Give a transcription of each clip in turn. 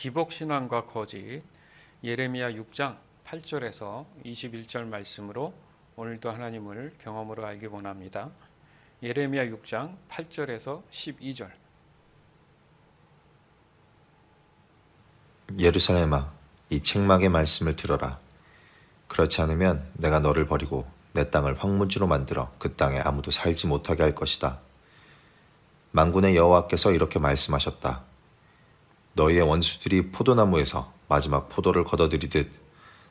기복신앙과 거짓, 예레미야 6장 8절에서 21절 말씀으로 오늘도 하나님을 경험으로 알기 원합니다. 예레미야 6장 8절에서 12절. 예루살렘아, 이 책망의 말씀을 들어라. 그렇지 않으면 내가 너를 버리고 내 땅을 황무지로 만들어 그 땅에 아무도 살지 못하게 할 것이다. 만군의 여호와께서 이렇게 말씀하셨다. 너희의 원수들이 포도나무에서 마지막 포도를 걷어들이듯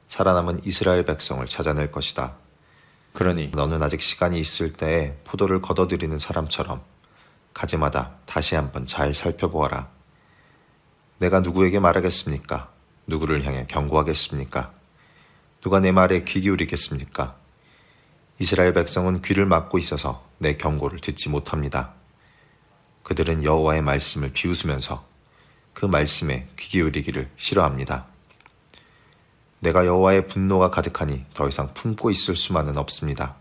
살아남은 이스라엘 백성을 찾아낼 것이다. 그러니 너는 아직 시간이 있을 때에 포도를 걷어들이는 사람처럼 가지마다 다시 한번 잘 살펴보아라. 내가 누구에게 말하겠습니까? 누구를 향해 경고하겠습니까? 누가 내 말에 귀 기울이겠습니까? 이스라엘 백성은 귀를 막고 있어서 내 경고를 듣지 못합니다. 그들은 여호와의 말씀을 비웃으면서 그 말씀에 귀 기울이기를 싫어합니다. 내가 여호와의 분노가 가득하니 더 이상 품고 있을 수만은 없습니다.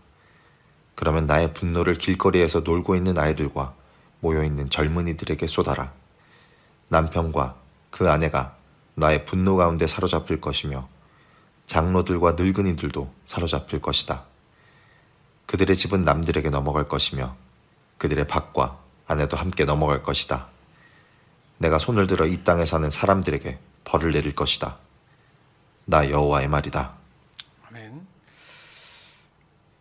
그러면 나의 분노를 길거리에서 놀고 있는 아이들과 모여있는 젊은이들에게 쏟아라. 남편과 그 아내가 나의 분노 가운데 사로잡힐 것이며 장로들과 늙은이들도 사로잡힐 것이다. 그들의 집은 남들에게 넘어갈 것이며 그들의 밭과 아내도 함께 넘어갈 것이다. 내가 손을 들어 이 땅에 사는 사람들에게 벌을 내릴 것이다. 나 여호와의 말이다. 아멘.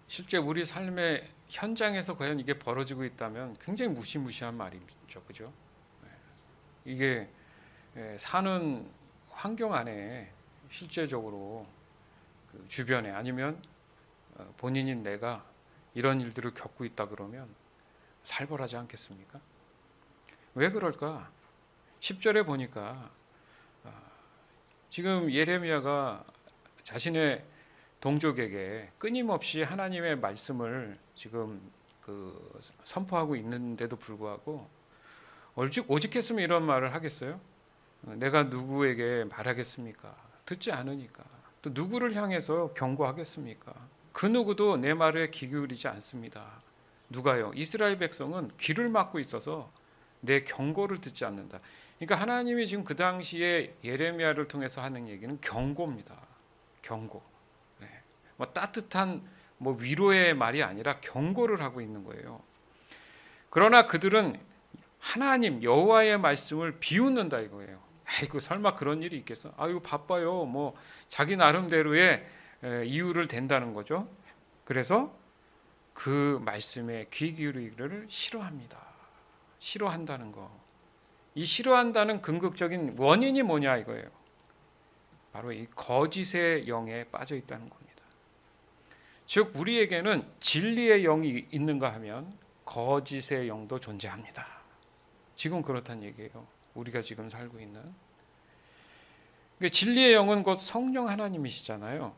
실제 우리 삶의 현장에서 과연 이게 벌어지고 있다면 굉장히 무시무시한 말이죠, 그죠? 이게 사는 환경 안에 실제적으로 그 주변에 아니면 본인인 내가 이런 일들을 겪고 있다 그러면 살벌하지 않겠습니까? 왜 그럴까? 10절에 보니까 지금 예레미야가 자신의 동족에게 끊임없이 하나님의 말씀을 지금 선포하고 있는데도 불구하고 오직했으면 이런 말을 하겠어요? 내가 누구에게 말하겠습니까? 듣지 않으니까. 또 누구를 향해서 경고하겠습니까? 그 누구도 내 말에 귀 기울이지 않습니다. 누가요? 이스라엘 백성은 귀를 막고 있어서 내 경고를 듣지 않는다. 그러니까 하나님이 지금 그 당시에 예레미야를 통해서 하는 얘기는 경고입니다. 경고. 네. 따뜻한 위로의 말이 아니라 경고를 하고 있는 거예요. 그러나 그들은 하나님 여호와의 말씀을 비웃는다 이거예요. 아이고 설마 그런 일이 있겠어? 아이고 바빠요. 자기 나름대로의 이유를 댄다는 거죠. 그래서 그 말씀에 귀 기울이기를 싫어합니다. 싫어한다는 거. 이 싫어한다는 근극적인 원인이 뭐냐 이거예요. 바로 이 거짓의 영에 빠져 있다는 겁니다. 즉 우리에게는 진리의 영이 있는가 하면 거짓의 영도 존재합니다. 지금 그렇다는 얘기예요. 우리가 지금 살고 있는. 진리의 영은 곧 성령 하나님이시잖아요.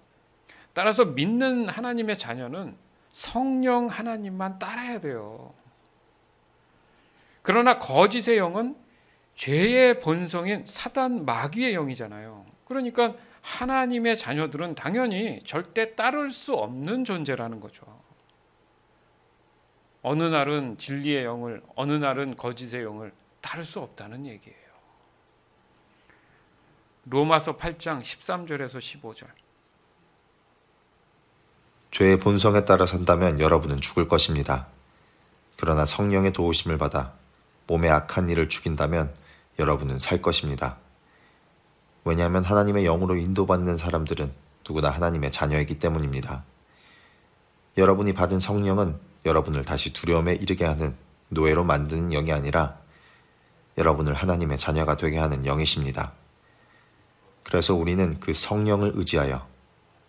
따라서 믿는 하나님의 자녀는 성령 하나님만 따라야 돼요. 그러나 거짓의 영은 죄의 본성인 사단 마귀의 영이잖아요. 그러니까 하나님의 자녀들은 당연히 절대 따를 수 없는 존재라는 거죠. 어느 날은 진리의 영을, 어느 날은 거짓의 영을 따를 수 없다는 얘기예요. 로마서 8장 13절에서 15절. 죄의 본성에 따라 산다면 여러분은 죽을 것입니다. 그러나 성령의 도우심을 받아 몸의 악한 일을 죽인다면 여러분은 살 것입니다. 왜냐하면 하나님의 영으로 인도받는 사람들은 누구나 하나님의 자녀이기 때문입니다. 여러분이 받은 성령은 여러분을 다시 두려움에 이르게 하는 노예로 만드는 영이 아니라 여러분을 하나님의 자녀가 되게 하는 영이십니다. 그래서 우리는 그 성령을 의지하여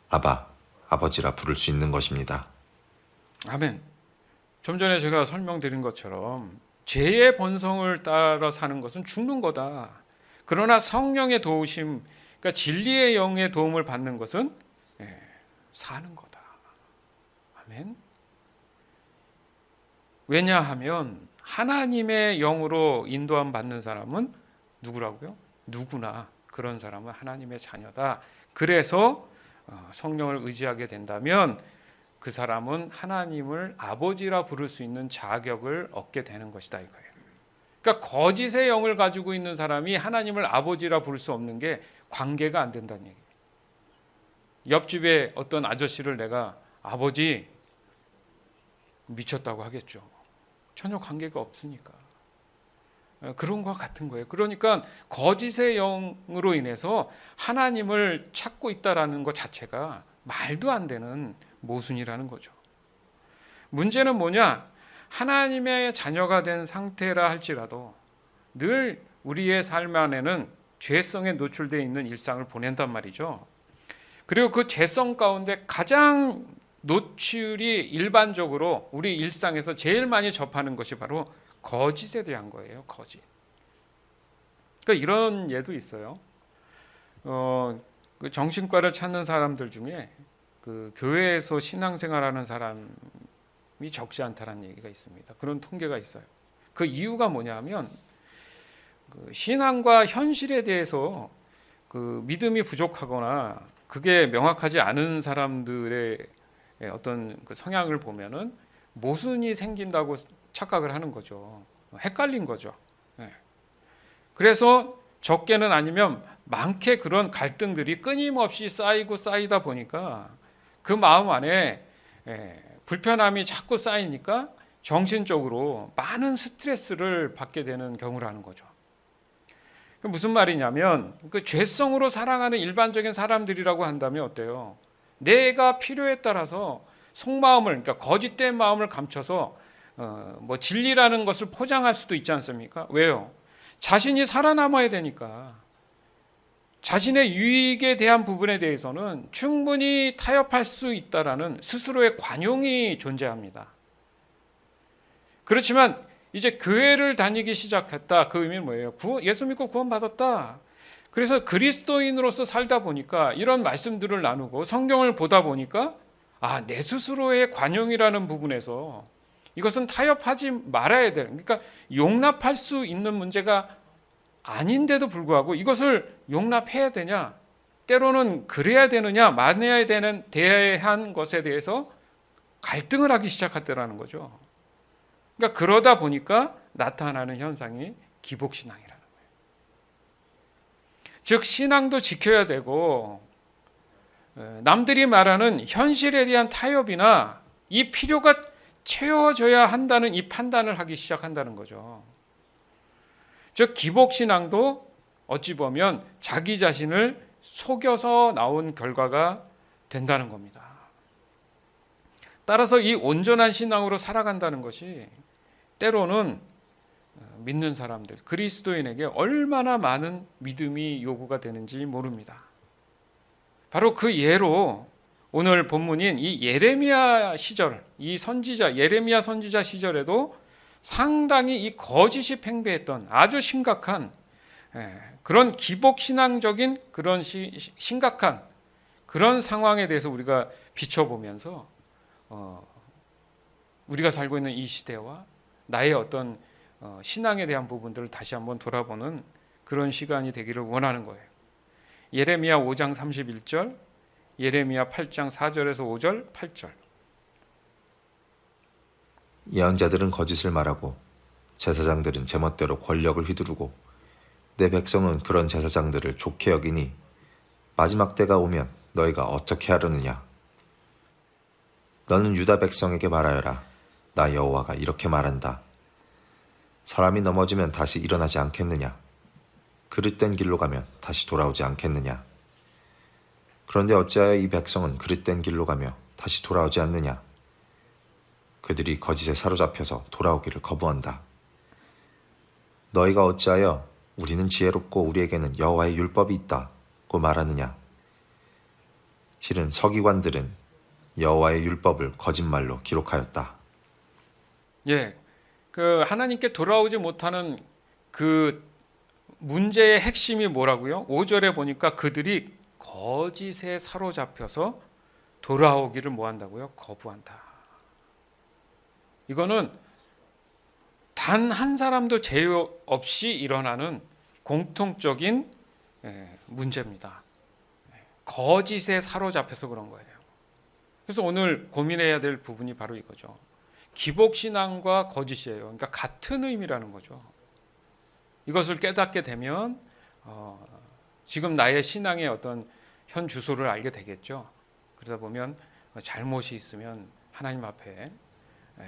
아바, 아버지라 부를 수 있는 것입니다. 아멘. 좀 전에 제가 설명드린 것처럼 죄의 본성을 따라 사는 것은 죽는 거다. 그러나 성령의 도우심, 그러니까 진리의 영의 도움을 받는 것은 사는 거다. 아멘. 왜냐하면 하나님의 영으로 인도함 받는 사람은 누구라고요? 누구나 그런 사람은 하나님의 자녀다. 그래서 성령을 의지하게 된다면 그 사람은 하나님을 아버지라 부를 수 있는 자격을 얻게 되는 것이다 이거예요. 그러니까 거짓의 영을 가지고 있는 사람이 하나님을 아버지라 부를 수 없는 게 관계가 안 된다는 얘기예요. 옆집에 어떤 아저씨를 내가 아버지 미쳤다고 하겠죠. 전혀 관계가 없으니까. 그런 것과 같은 거예요. 그러니까 거짓의 영으로 인해서 하나님을 찾고 있다라는 것 자체가 말도 안 되는 모순이라는 거죠. 문제는 뭐냐? 하나님의 자녀가 된 상태라 할지라도 늘 우리의 삶 안에는 죄성에 노출되어 있는 일상을 보낸단 말이죠. 그리고 그 죄성 가운데 가장 노출이 일반적으로 우리 일상에서 제일 많이 접하는 것이 바로 거짓에 대한 거예요. 거짓. 그러니까 이런 예도 있어요. 그 정신과를 찾는 사람들 중에 그 교회에서 신앙생활하는 사람이 적지 않다는 얘기가 있습니다. 그런 통계가 있어요. 그 이유가 뭐냐면 그 신앙과 현실에 대해서 그 믿음이 부족하거나 그게 명확하지 않은 사람들의 어떤 그 성향을 보면은 모순이 생긴다고 착각을 하는 거죠. 헷갈린 거죠. 그래서 적게는 아니면 많게 그런 갈등들이 끊임없이 쌓이고 쌓이다 보니까 그 마음 안에 불편함이 자꾸 쌓이니까 정신적으로 많은 스트레스를 받게 되는 경우라는 거죠. 무슨 말이냐면 그 죄성으로 살아가는 일반적인 사람들이라고 한다면 어때요? 내가 필요에 따라서 속마음을, 그러니까 거짓된 마음을 감춰서 뭐 진리라는 것을 포장할 수도 있지 않습니까? 왜요? 자신이 살아남아야 되니까. 자신의 유익에 대한 부분에 대해서는 충분히 타협할 수 있다라는 스스로의 관용이 존재합니다. 그렇지만 이제 교회를 다니기 시작했다. 그 의미는 뭐예요? 예수 믿고 구원받았다. 그래서 그리스도인으로서 살다 보니까 이런 말씀들을 나누고 성경을 보다 보니까 내 스스로의 관용이라는 부분에서 이것은 타협하지 말아야 될, 그러니까 용납할 수 있는 문제가 아닌데도 불구하고 이것을 용납해야 되냐, 때로는 그래야 되느냐, 만해야 되는 대한 것에 대해서 갈등을 하기 시작했다는 거죠. 그러니까 그러다 보니까 나타나는 현상이 기복신앙이라는 거예요. 즉 신앙도 지켜야 되고 남들이 말하는 현실에 대한 타협이나 이 필요가 채워져야 한다는 이 판단을 하기 시작한다는 거죠. 즉 기복신앙도 어찌 보면 자기 자신을 속여서 나온 결과가 된다는 겁니다. 따라서 이 온전한 신앙으로 살아간다는 것이 때로는 믿는 사람들, 그리스도인에게 얼마나 많은 믿음이 요구가 되는지 모릅니다. 바로 그 예로 오늘 본문인 이 예레미야 시절, 이 선지자, 예레미야 선지자 시절에도 상당히 이 거짓이 팽배했던 아주 심각한 그런 기복신앙적인 그런 심각한 그런 상황에 대해서 우리가 비춰보면서 우리가 살고 있는 이 시대와 나의 어떤 신앙에 대한 부분들을 다시 한번 돌아보는 그런 시간이 되기를 원하는 거예요. 예레미야 5장 31절, 예레미야 8장 4절에서 5절, 8절. 예언자들은 거짓을 말하고 제사장들은 제멋대로 권력을 휘두르고 내 백성은 그런 제사장들을 좋게 여기니 마지막 때가 오면 너희가 어떻게 하려느냐. 너는 유다 백성에게 말하여라. 나 여호와가 이렇게 말한다. 사람이 넘어지면 다시 일어나지 않겠느냐. 그릇된 길로 가면 다시 돌아오지 않겠느냐. 그런데 어찌하여 이 백성은 그릇된 길로 가며 다시 돌아오지 않느냐. 그들이 거짓에 사로잡혀서 돌아오기를 거부한다. 너희가 어찌하여 우리는 지혜롭고 우리에게는 여호와의 율법이 있다고 말하느냐. 실은 서기관들은 여호와의 율법을 거짓말로 기록하였다. 그 하나님께 돌아오지 못하는 그 문제의 핵심이 뭐라고요? 5절에 보니까 그들이 거짓에 사로잡혀서 돌아오기를 뭐 한다고요? 거부한다. 이거는 단 한 사람도 제외 없이 일어나는 공통적인 문제입니다. 거짓에 사로잡혀서 그런 거예요. 그래서 오늘 고민해야 될 부분이 바로 이거죠. 기복신앙과 거짓이에요. 그러니까 같은 의미라는 거죠. 이것을 깨닫게 되면 지금 나의 신앙의 어떤 현 주소를 알게 되겠죠. 그러다 보면 잘못이 있으면 하나님 앞에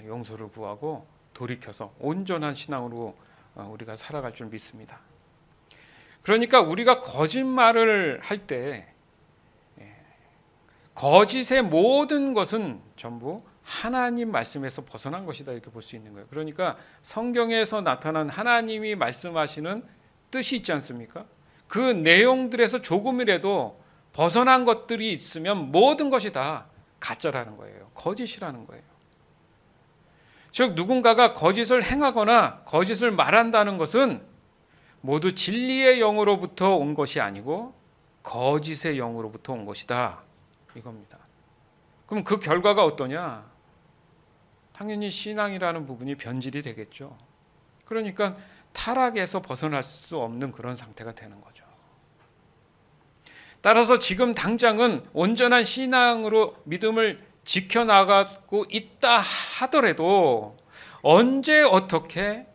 용서를 구하고 돌이켜서 온전한 신앙으로 우리가 살아갈 줄 믿습니다. 그러니까 우리가 거짓말을 할 때 거짓의 모든 것은 전부 하나님 말씀에서 벗어난 것이다 이렇게 볼 수 있는 거예요. 그러니까 성경에서 나타난 하나님이 말씀하시는 뜻이 있지 않습니까? 그 내용들에서 조금이라도 벗어난 것들이 있으면 모든 것이 다 가짜라는 거예요. 거짓이라는 거예요. 즉 누군가가 거짓을 행하거나 거짓을 말한다는 것은 모두 진리의 영으로부터 온 것이 아니고 거짓의 영으로부터 온 것이다 이겁니다. 그럼 그 결과가 어떠냐? 당연히 신앙이라는 부분이 변질이 되겠죠. 그러니까 타락에서 벗어날 수 없는 그런 상태가 되는 거죠. 따라서 지금 당장은 온전한 신앙으로 믿음을 지켜나가고 있다 하더라도 언제 어떻게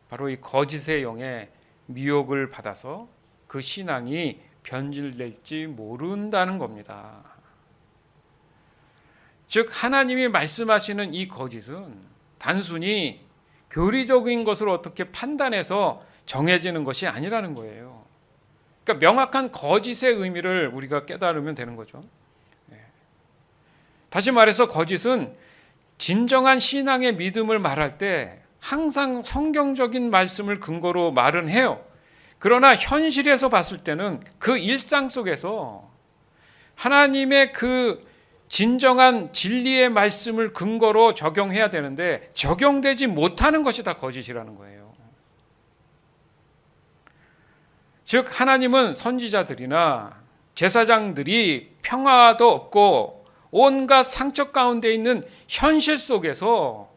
바로 이 거짓의 영에 미혹을 받아서 그 신앙이 변질될지 모른다는 겁니다. 즉 하나님이 말씀하시는 이 거짓은 단순히 교리적인 것을 어떻게 판단해서 정해지는 것이 아니라는 거예요. 그러니까 명확한 거짓의 의미를 우리가 깨달으면 되는 거죠. 다시 말해서 거짓은 진정한 신앙의 믿음을 말할 때 항상 성경적인 말씀을 근거로 말은 해요. 그러나 현실에서 봤을 때는 그 일상 속에서 하나님의 그 진정한 진리의 말씀을 근거로 적용해야 되는데 적용되지 못하는 것이 다 거짓이라는 거예요. 즉 하나님은 선지자들이나 제사장들이 평화도 없고 온갖 상처 가운데 있는 현실 속에서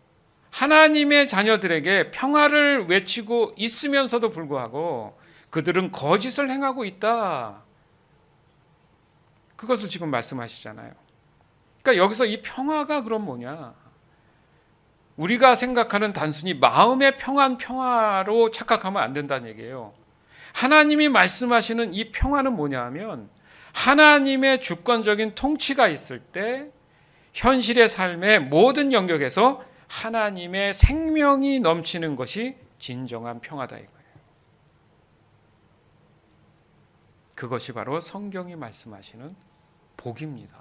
하나님의 자녀들에게 평화를 외치고 있으면서도 불구하고 그들은 거짓을 행하고 있다. 그것을 지금 말씀하시잖아요. 그러니까 여기서 이 평화가 그럼 뭐냐? 우리가 생각하는 단순히 마음의 평화로 착각하면 안 된다는 얘기예요. 하나님이 말씀하시는 이 평화는 뭐냐 하면 하나님의 주권적인 통치가 있을 때 현실의 삶의 모든 영역에서 하나님의 생명이 넘치는 것이 진정한 평화다 이거예요. 그것이 바로 성경이 말씀하시는 복입니다.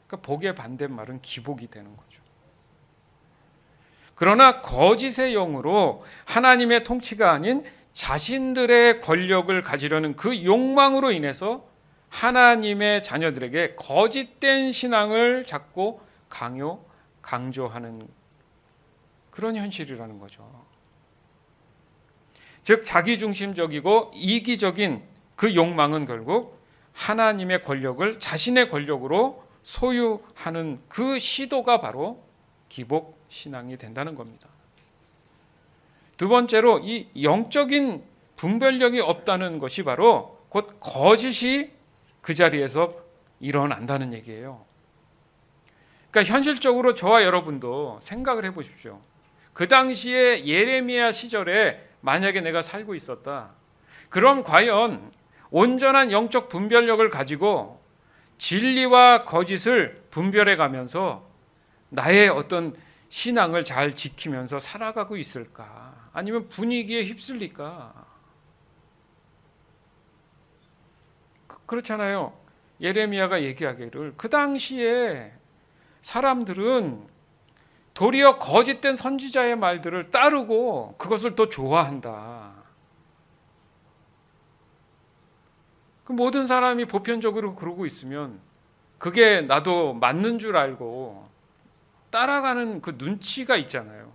그러니까 복의 반대말은 기복이 되는 거죠. 그러나 거짓의 영으로 하나님의 통치가 아닌 자신들의 권력을 가지려는 그 욕망으로 인해서 하나님의 자녀들에게 거짓된 신앙을 자꾸 강조하는 그런 현실이라는 거죠. 즉 자기중심적이고 이기적인 그 욕망은 결국 하나님의 권력을 자신의 권력으로 소유하는 그 시도가 바로 기복 신앙이 된다는 겁니다. 두 번째로 이 영적인 분별력이 없다는 것이 바로 곧 거짓이 그 자리에서 일어난다는 얘기예요. 그러니까 현실적으로 저와 여러분도 생각을 해보십시오. 그 당시에 예레미야 시절에 만약에 내가 살고 있었다. 그럼 과연 온전한 영적 분별력을 가지고 진리와 거짓을 분별해 가면서 나의 어떤 신앙을 잘 지키면서 살아가고 있을까? 아니면 분위기에 휩쓸릴까? 그렇잖아요. 예레미야가 얘기하기를 그 당시에 사람들은 도리어 거짓된 선지자의 말들을 따르고 그것을 더 좋아한다. 그 모든 사람이 보편적으로 그러고 있으면 그게 나도 맞는 줄 알고 따라가는 그 눈치가 있잖아요.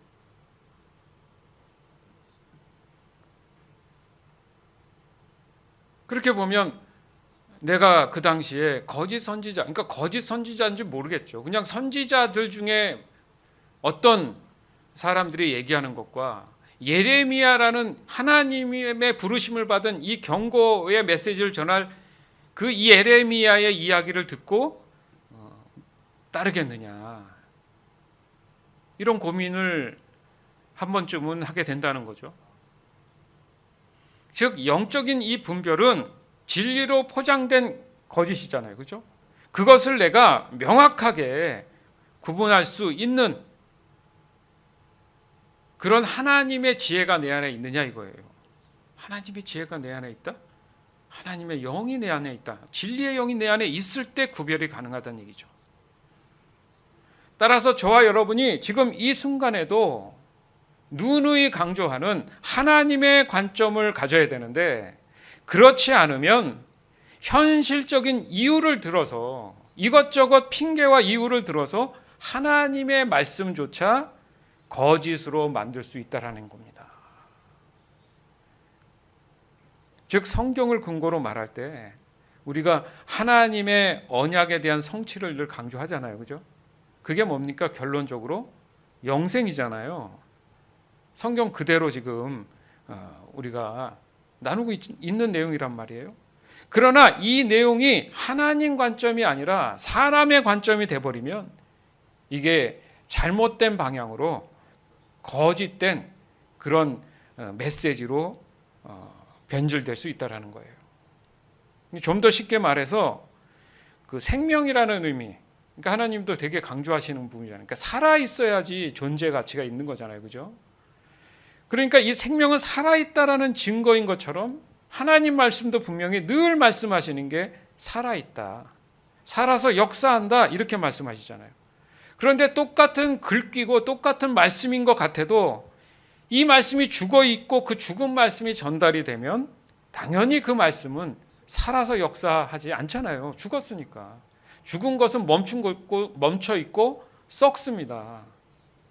그렇게 보면 내가 그 당시에 거짓 선지자, 그러니까 거짓 선지자인지 모르겠죠. 그냥 선지자들 중에 어떤 사람들이 얘기하는 것과 예레미야라는 하나님의 부르심을 받은 이 경고의 메시지를 전할 그 이 예레미야의 이야기를 듣고 따르겠느냐. 이런 고민을 한 번쯤은 하게 된다는 거죠. 즉 영적인 이 분별은 진리로 포장된 거짓이잖아요. 그죠? 그것을 내가 명확하게 구분할 수 있는 그런 하나님의 지혜가 내 안에 있느냐 이거예요. 하나님의 지혜가 내 안에 있다? 하나님의 영이 내 안에 있다. 진리의 영이 내 안에 있을 때 구별이 가능하다는 얘기죠. 따라서 저와 여러분이 지금 이 순간에도 누누이 강조하는 하나님의 관점을 가져야 되는데, 그렇지 않으면 현실적인 이유를 들어서, 이것저것 핑계와 이유를 들어서 하나님의 말씀조차 거짓으로 만들 수 있다라는 겁니다. 즉 성경을 근거로 말할 때 우리가 하나님의 언약에 대한 성취를 늘 강조하잖아요. 그죠? 그게 뭡니까? 결론적으로 영생이잖아요. 성경 그대로 지금 우리가 나누고 있는 내용이란 말이에요. 그러나 이 내용이 하나님 관점이 아니라 사람의 관점이 돼버리면 이게 잘못된 방향으로 거짓된 그런 메시지로 변질될 수 있다는 거예요. 좀 더 쉽게 말해서 그 생명이라는 의미, 그러니까 하나님도 되게 강조하시는 부분이잖아요. 그러니까 살아 있어야지 존재 가치가 있는 거잖아요. 그죠? 그러니까 이 생명은 살아있다라는 증거인 것처럼 하나님 말씀도 분명히 늘 말씀하시는 게 살아있다, 살아서 역사한다 이렇게 말씀하시잖아요. 그런데 똑같은 글귀고 똑같은 말씀인 것 같아도 이 말씀이 죽어있고 그 죽은 말씀이 전달이 되면 당연히 그 말씀은 살아서 역사하지 않잖아요. 죽었으니까. 죽은 것은 멈춰 있고 썩습니다.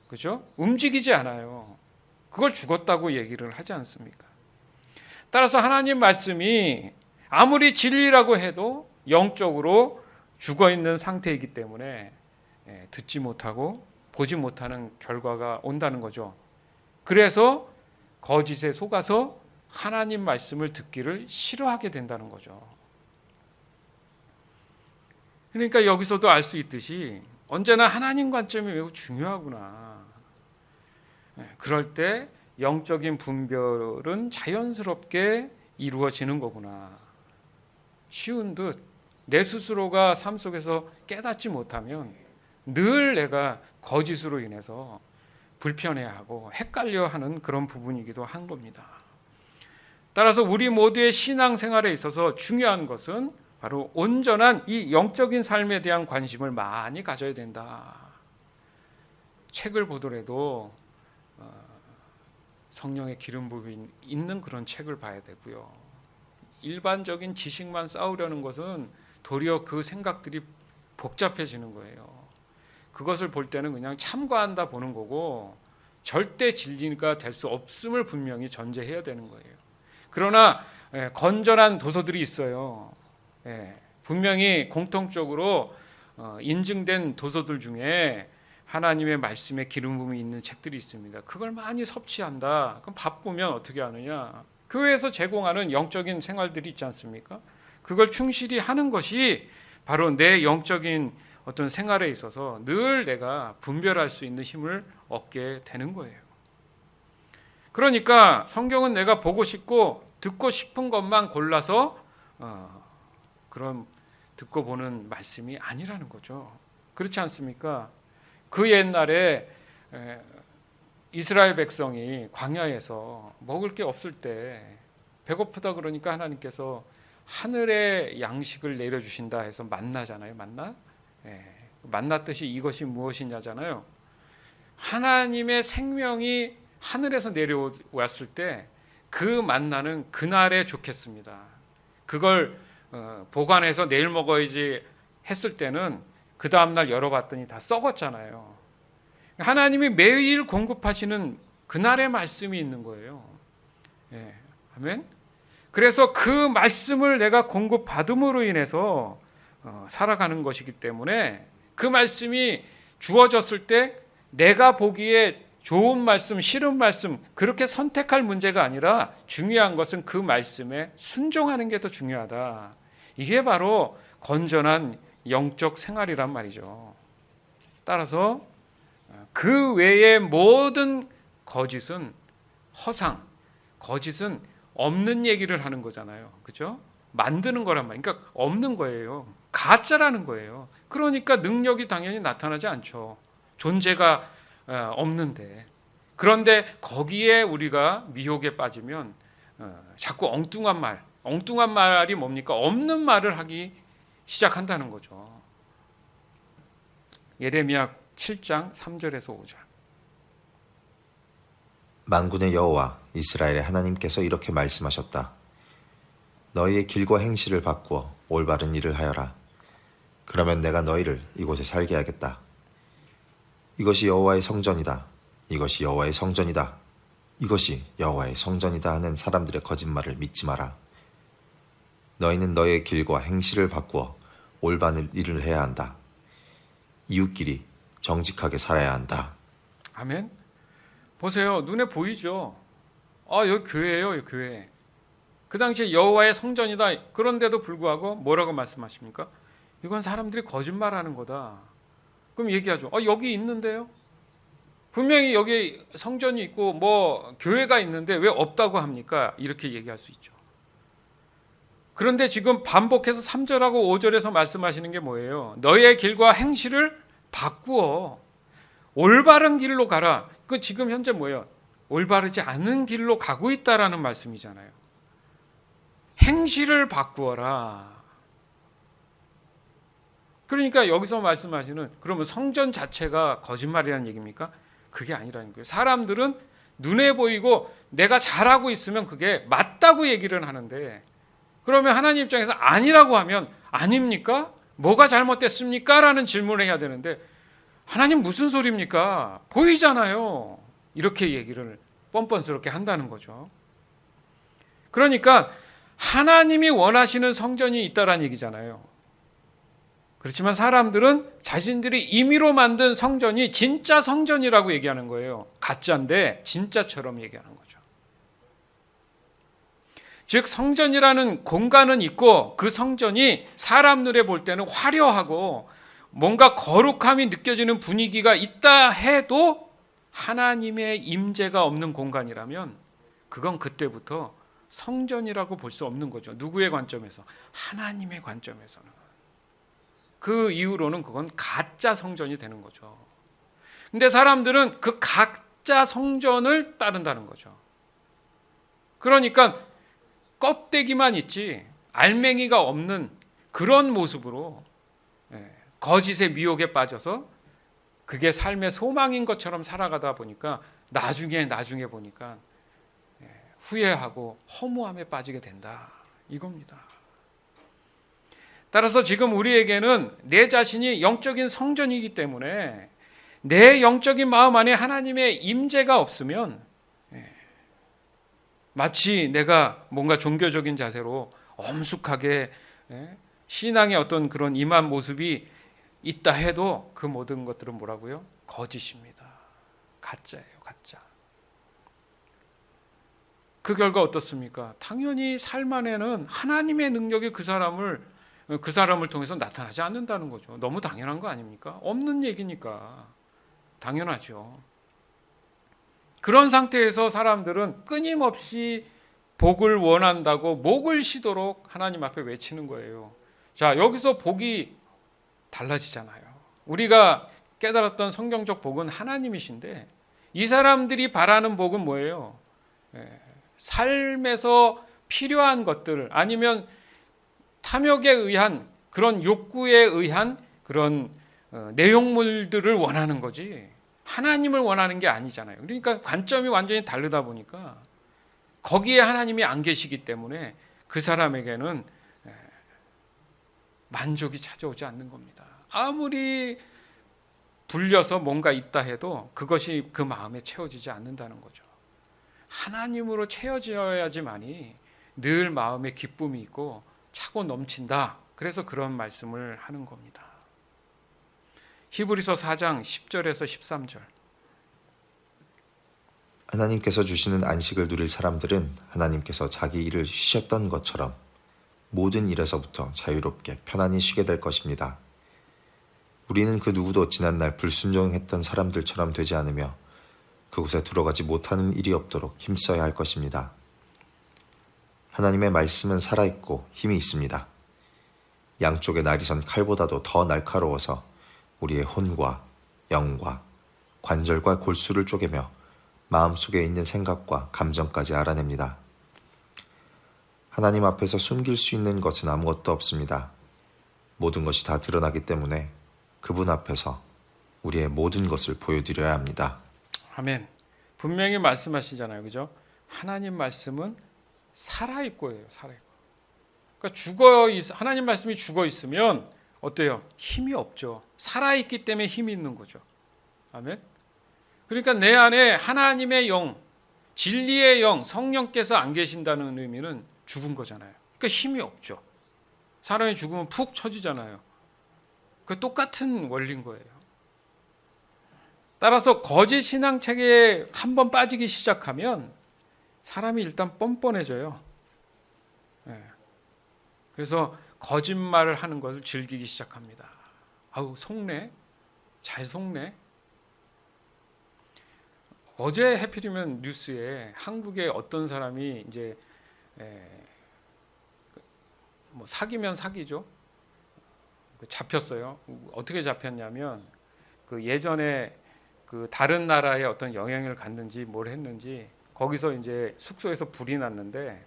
그죠? 움직이지 않아요. 그걸 죽었다고 얘기를 하지 않습니까? 따라서 하나님 말씀이 아무리 진리라고 해도 영적으로 죽어있는 상태이기 때문에 듣지 못하고 보지 못하는 결과가 온다는 거죠. 그래서 거짓에 속아서 하나님 말씀을 듣기를 싫어하게 된다는 거죠. 그러니까 여기서도 알 수 있듯이 언제나 하나님 관점이 매우 중요하구나. 그럴 때 영적인 분별은 자연스럽게 이루어지는 거구나. 쉬운 듯 내 스스로가 삶 속에서 깨닫지 못하면 늘 내가 거짓으로 인해서 불편해하고 헷갈려하는 그런 부분이기도 한 겁니다. 따라서 우리 모두의 신앙생활에 있어서 중요한 것은 바로 온전한 이 영적인 삶에 대한 관심을 많이 가져야 된다. 책을 보더라도 성령의 기름 부음이 있는 그런 책을 봐야 되고요. 일반적인 지식만 쌓으려는 것은 도리어 그 생각들이 복잡해지는 거예요. 그것을 볼 때는 그냥 참고한다 보는 거고 절대 진리가 될 수 없음을 분명히 전제해야 되는 거예요. 그러나 건전한 도서들이 있어요. 분명히 공통적으로 인증된 도서들 중에 하나님의 말씀에 기름 부음이 있는 책들이 있습니다. 그걸 많이 섭취한다. 그럼 바쁘면 어떻게 하느냐? 교회에서 제공하는 영적인 생활들이 있지 않습니까? 그걸 충실히 하는 것이 바로 내 영적인 어떤 생활에 있어서 늘 내가 분별할 수 있는 힘을 얻게 되는 거예요. 그러니까 성경은 내가 보고 싶고 듣고 싶은 것만 골라서 그런 듣고 보는 말씀이 아니라는 거죠. 그렇지 않습니까? 그 옛날에 이스라엘 백성이 광야에서 먹을 게 없을 때 배고프다 그러니까 하나님께서 하늘의 양식을 내려주신다 해서 만나잖아요. 만나 뜻이 이것이 무엇이냐잖아요. 하나님의 생명이 하늘에서 내려왔을 때 그 만나는 그날에 좋겠습니다. 그걸 보관해서 내일 먹어야지 했을 때는 그 다음날 열어봤더니 다 썩었잖아요. 하나님이 매일 공급하시는 그날의 말씀이 있는 거예요. 아멘. 그래서 그 말씀을 내가 공급받음으로 인해서 살아가는 것이기 때문에 그 말씀이 주어졌을 때 내가 보기에 좋은 말씀, 싫은 말씀 그렇게 선택할 문제가 아니라 중요한 것은 그 말씀에 순종하는 게 더 중요하다. 이게 바로 건전한 영적 생활이란 말이죠. 따라서 그 외의 모든 거짓은 허상, 거짓은 없는 얘기를 하는 거잖아요. 그죠? 만드는 거란 말이에요. 그러니까 없는 거예요. 가짜라는 거예요. 그러니까 능력이 당연히 나타나지 않죠. 존재가 없는데. 그런데 거기에 우리가 미혹에 빠지면 자꾸 엉뚱한 말이 뭡니까? 없는 말을 하기 시작한다는 거죠. 예레미야 7장 3절에서 5절. 만군의 여호와 이스라엘의 하나님께서 이렇게 말씀하셨다. 너희의 길과 행실을 바꾸어 올바른 일을 하여라. 그러면 내가 너희를 이곳에 살게 하겠다. 이것이 여호와의 성전이다. 이것이 여호와의 성전이다. 이것이 여호와의 성전이다 하는 사람들의 거짓말을 믿지 마라. 너희는 너희의 길과 행실을 바꾸어 올바른 일을 해야 한다. 이웃끼리 정직하게 살아야 한다. 아멘. 보세요. 눈에 보이죠. 여기 교회예요. 여기 교회. 그 당시에 여호와의 성전이다. 그런데도 불구하고 뭐라고 말씀하십니까? 이건 사람들이 거짓말하는 거다. 그럼 얘기하죠. 여기 있는데요. 분명히 여기 성전이 있고 뭐 교회가 있는데 왜 없다고 합니까? 이렇게 얘기할 수 있죠. 그런데 지금 반복해서 3절하고 5절에서 말씀하시는 게 뭐예요? 너의 길과 행실을 바꾸어 올바른 길로 가라. 그 지금 현재 뭐예요? 올바르지 않은 길로 가고 있다라는 말씀이잖아요. 행실을 바꾸어라. 그러니까 여기서 말씀하시는 그러면 성전 자체가 거짓말이라는 얘기입니까? 그게 아니라는 거예요. 사람들은 눈에 보이고 내가 잘하고 있으면 그게 맞다고 얘기를 하는데 그러면 하나님 입장에서 아니라고 하면 아닙니까? 뭐가 잘못됐습니까? 라는 질문을 해야 되는데 하나님 무슨 소리입니까? 보이잖아요. 이렇게 얘기를 뻔뻔스럽게 한다는 거죠. 그러니까 하나님이 원하시는 성전이 있다라는 얘기잖아요. 그렇지만 사람들은 자신들이 임의로 만든 성전이 진짜 성전이라고 얘기하는 거예요. 가짜인데 진짜처럼 얘기하는 거죠. 즉 성전이라는 공간은 있고 그 성전이 사람 눈에 볼 때는 화려하고 뭔가 거룩함이 느껴지는 분위기가 있다 해도 하나님의 임재가 없는 공간이라면 그건 그때부터 성전이라고 볼 수 없는 거죠. 누구의 관점에서? 하나님의 관점에서는. 그 이후로는 그건 가짜 성전이 되는 거죠. 근데 사람들은 그 가짜 성전을 따른다는 거죠. 그러니까 껍데기만 있지 알맹이가 없는 그런 모습으로 거짓의 미혹에 빠져서 그게 삶의 소망인 것처럼 살아가다 보니까 나중에 보니까 후회하고 허무함에 빠지게 된다. 이겁니다. 따라서 지금 우리에게는 내 자신이 영적인 성전이기 때문에 내 영적인 마음 안에 하나님의 임재가 없으면 마치 내가 뭔가 종교적인 자세로 엄숙하게 신앙의 어떤 그런 임한 모습이 있다 해도 그 모든 것들은 뭐라고요? 거짓입니다. 가짜예요. 가짜. 그 결과 어떻습니까? 당연히 삶 안에는 하나님의 능력이 그 사람을 통해서 나타나지 않는다는 거죠. 너무 당연한 거 아닙니까? 없는 얘기니까 당연하죠. 그런 상태에서 사람들은 끊임없이 복을 원한다고 목을 쉬도록 하나님 앞에 외치는 거예요. 자, 여기서 복이 달라지잖아요. 우리가 깨달았던 성경적 복은 하나님이신데 이 사람들이 바라는 복은 뭐예요? 삶에서 필요한 것들 아니면 탐욕에 의한 그런 욕구에 의한 그런 내용물들을 원하는 거지 하나님을 원하는 게 아니잖아요. 그러니까 관점이 완전히 다르다 보니까 거기에 하나님이 안 계시기 때문에 그 사람에게는 만족이 찾아오지 않는 겁니다. 아무리 불려서 뭔가 있다 해도 그것이 그 마음에 채워지지 않는다는 거죠. 하나님으로 채워져야지만이 늘 마음에 기쁨이 있고 차고 넘친다. 그래서 그런 말씀을 하는 겁니다. 히브리서 4장 10절에서 13절. 하나님께서 주시는 안식을 누릴 사람들은 하나님께서 자기 일을 쉬셨던 것처럼 모든 일에서부터 자유롭게 편안히 쉬게 될 것입니다. 우리는 그 누구도 지난날 불순종했던 사람들처럼 되지 않으며 그곳에 들어가지 못하는 일이 없도록 힘써야 할 것입니다. 하나님의 말씀은 살아있고 힘이 있습니다. 양쪽에 날이 선 칼보다도 더 날카로워서 우리의 혼과 영과 관절과 골수를 쪼개며 마음속에 있는 생각과 감정까지 알아냅니다. 하나님 앞에서 숨길 수 있는 것은 아무것도 없습니다. 모든 것이 다 드러나기 때문에 그분 앞에서 우리의 모든 것을 보여드려야 합니다. 아멘. 분명히 말씀하시잖아요, 그죠? 하나님 말씀은 살아 있고예요, 살아 있고. 그러니까 하나님 말씀이 죽어 있으면 어때요? 힘이 없죠. 살아 있기 때문에 힘이 있는 거죠. 아멘. 그러니까 내 안에 하나님의 영, 진리의 영, 성령께서 안 계신다는 의미는 죽은 거잖아요. 그러니까 힘이 없죠. 사람이 죽으면 푹 처지잖아요. 그 똑같은 원리인 거예요. 따라서 거짓 신앙 체계에 한번 빠지기 시작하면 사람이 일단 뻔뻔해져요. 네. 그래서 거짓말을 하는 것을 즐기기 시작합니다. 아우, 속네, 잘 속네. 어제 해필이면 뉴스에 한국의 어떤 사람이 이제 뭐 사기면 사기죠. 잡혔어요. 어떻게 잡혔냐면 그 예전에 그 다른 나라에 어떤 영향을 갔는지 뭘 했는지 거기서 이제 숙소에서 불이 났는데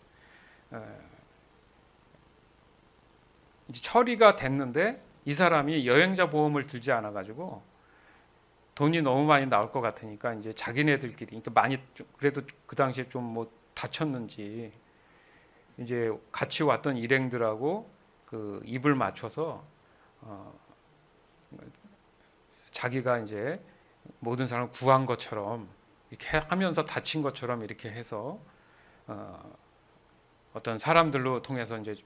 이제 처리가 됐는데 이 사람이 여행자 보험을 들지 않아 가지고 돈이 너무 많이 나올 것 같으니까 이제 자기네들끼리 그러니까 많이 그래도 그 당시에 좀 뭐 다쳤는지 이제 같이 왔던 일행들하고 그 입을 맞춰서 자기가 이제 모든 사람을 구한 것처럼 이렇게 하면서 다친 것처럼 이렇게 해서 어떤 사람들로 통해서 이제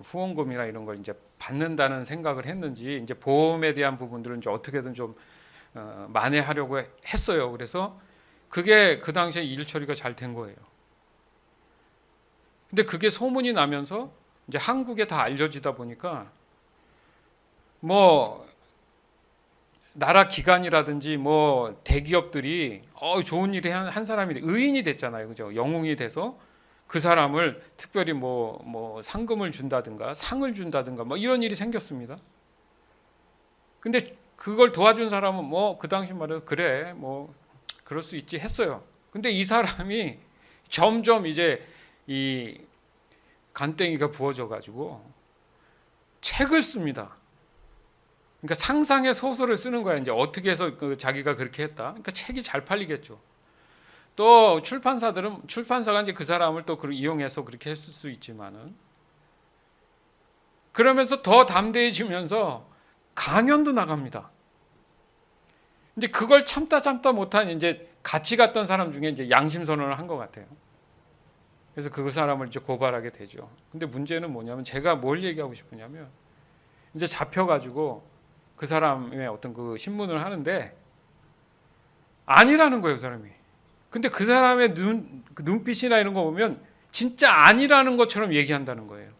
후원금이나 이런 걸 이제 받는다는 생각을 했는지 이제 보험에 대한 부분들은 이제 어떻게든 좀 만회하려고 했어요. 그래서 그게 그 당시에 일 처리가 잘 된 거예요. 근데 그게 소문이 나면서 이제 한국에 다 알려지다 보니까 뭐 나라 기관이라든지 뭐 대기업들이 좋은 일이 한 사람이 의인이 됐잖아요, 그죠? 영웅이 돼서 그 사람을 특별히 뭐 상금을 준다든가 상을 준다든가 뭐 이런 일이 생겼습니다. 근데 그걸 도와준 사람은 뭐 그 당시 말해서 그래 뭐 그럴 수 있지 했어요. 근데 이 사람이 점점 이제 이 간땡이가 부어져 가지고 책을 씁니다. 그러니까 상상의 소설을 쓰는 거야. 이제 어떻게 해서 자기가 그렇게 했다. 그러니까 책이 잘 팔리겠죠. 또 출판사가 이제 그 사람을 또 이용해서 그렇게 했을 수 있지만은 그러면서 더 담대해지면서 강연도 나갑니다. 근데 그걸 참다 못한 이제 같이 갔던 사람 중에 이제 양심 선언을 한 것 같아요. 그래서 그 사람을 이제 고발하게 되죠. 근데 문제는 뭐냐면 제가 뭘 얘기하고 싶으냐면 이제 잡혀가지고 그 사람의 어떤 그 신문을 하는데 아니라는 거예요, 그 사람이. 근데 그 사람의 그 눈빛이나 이런 거 보면 진짜 아니라는 것처럼 얘기한다는 거예요.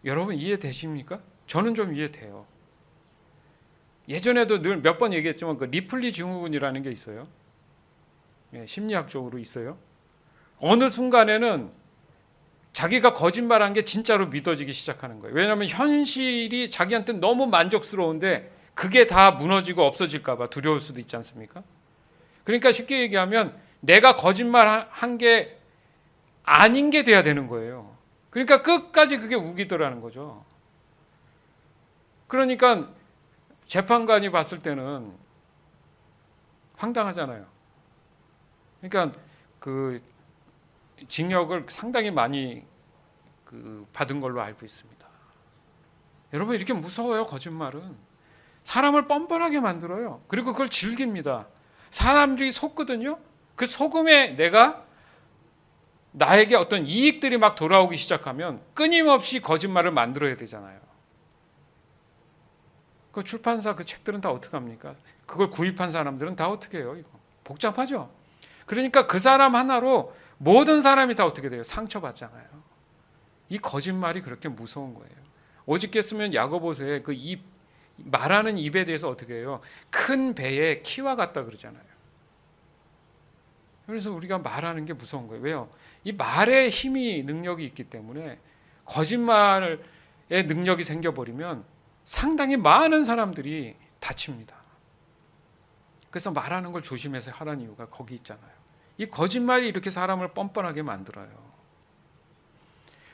여러분 이해되십니까? 저는 좀 이해돼요. 예전에도 늘 몇 번 얘기했지만 그 리플리 증후군이라는 게 있어요. 심리학적으로 있어요. 어느 순간에는 자기가 거짓말한 게 진짜로 믿어지기 시작하는 거예요. 왜냐하면 현실이 자기한테 너무 만족스러운데 그게 다 무너지고 없어질까 봐 두려울 수도 있지 않습니까? 그러니까 쉽게 얘기하면 내가 거짓말한 게 아닌 게 돼야 되는 거예요. 그러니까 끝까지 그게 우기더라는 거죠. 그러니까 재판관이 봤을 때는 황당하잖아요. 그러니까 그 징역을 상당히 많이 받은 걸로 알고 있습니다. 여러분 이렇게 무서워요. 거짓말은 사람을 뻔뻔하게 만들어요. 그리고 그걸 즐깁니다. 사람들이 속거든요. 그 속음에 나에게 어떤 이익들이 막 돌아오기 시작하면 끊임없이 거짓말을 만들어야 되잖아요. 그 출판사 그 책들은 다 어떻게 합니까? 그걸 구입한 사람들은 다 어떻게 해요? 이거 복잡하죠. 그러니까 그 사람 하나로 모든 사람이 다 어떻게 돼요? 상처받잖아요. 이 거짓말이 그렇게 무서운 거예요. 오직했으면 야고보서에 그 말하는 입에 대해서 어떻게 해요? 큰 배의 키와 같다 그러잖아요. 그래서 우리가 말하는 게 무서운 거예요. 왜요? 이 말의 힘이 능력이 있기 때문에 거짓말의 능력이 생겨버리면 상당히 많은 사람들이 다칩니다. 그래서 말하는 걸 조심해서 하라는 이유가 거기 있잖아요. 이 거짓말이 이렇게 사람을 뻔뻔하게 만들어요.